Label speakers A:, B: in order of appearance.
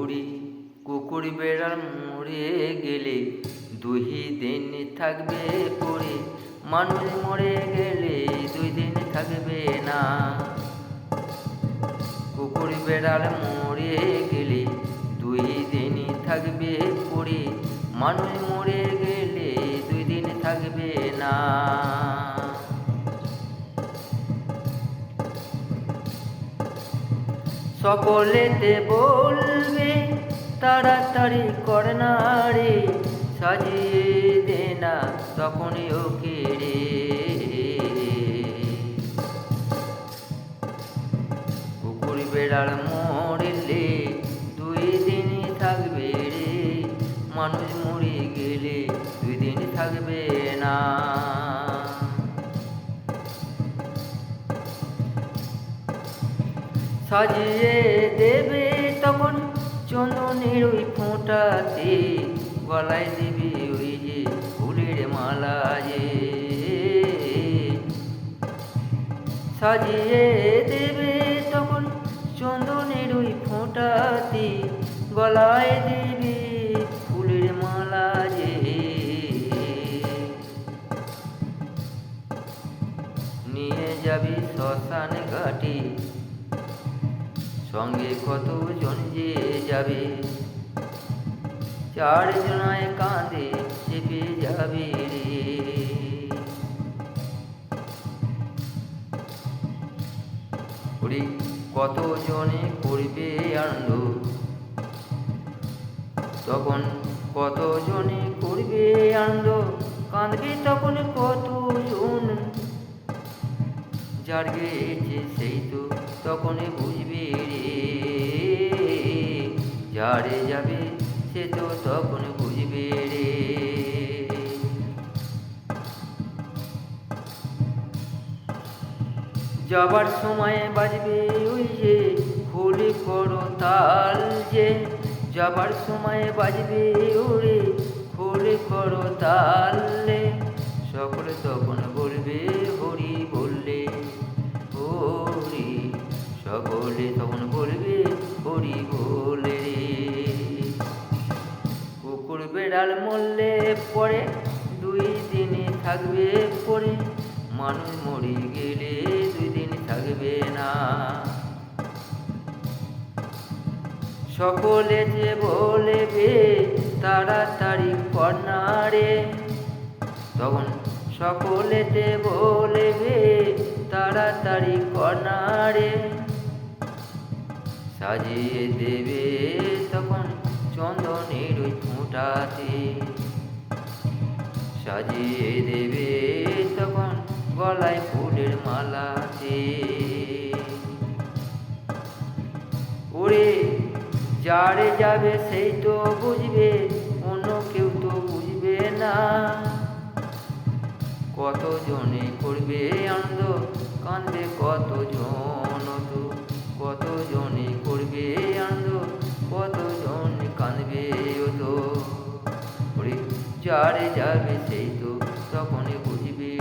A: উড়ি কুকুর বেড়াল মরে গেলে 2 দিন থাকবে পড়ে, মানুষ মরে গেলে 2 দিন থাকবে না। কুকুর বেড়াল মরে গেলে 2 দিন থাকবে পড়ে, মানুষ মরে গেলে 2 দিন থাকবে না। সকলেতে বলবে তাড়াতাড়ি কর না রে, সাজিয়ে দে না তখনই ওকে রে। কুকুর বেড়াল মরলে 2 দিন থাকবে রে, মানুষ মরে গেলে 2 দিন থাকবে না। সাজিয়ে দেবে তখন চন্দনের ওই ফোঁটাতে, গলায় দেবে ওই যে ফুলের মালা যে। সাজিয়ে দেবে তখন চন্দনের ওই ফোঁটাতে, গলায় দেবে ফুলের মালা যে। নিয়ে যাবি শ্মশান ঘাটে, সঙ্গে কতজন যে যাবে, 4 জনায় কাঁধে চেপে যাবে রে। ওরে কতজনে করবে আনন্দ, তখন কতজনে করবে আনন্দ, কাঁদবে তখন কতজন, যার গেছে সেই তো তখন বুঝবে রে। যারে যাবে সে তো তখন বুঝবে রে। যাবার সময় বাজবে ওই যে খোল করতাল যে, যাবার সময় বাজবে ওরে খোল করতাল রে। সকলে তখন বলবে হরি বললে হরি, সকলে তখন বলবে হরি বলে রে। কুকুর বেড়াল মরলে পরে 2 দিন থাকবে পরে, মানুষ মরে গেলে 2 দিন থাকবে না। সকলে যে বলবে তাড়াতাড়ি কর না রে, তখন সকলেতে বলবে তাড়াতাড়ি কর না রে। সাজিয়ে দেবে তখন চন্দনের ওই ফোঁটাতে, সাজিয়ে দেবে তখন গলায় ফুলের মালাতে। ওরে যারে যাবে সেই তো বুঝবে, অন্য কেউ তো বুঝবে না। কতজনে করবে আনন্দ, কাঁদবে কতজন তো, কতজনে করবে আনন্দ, কতজন কাঁদবে ও তো। ওরে যারে যাবে সেই তো তখন বুঝবে।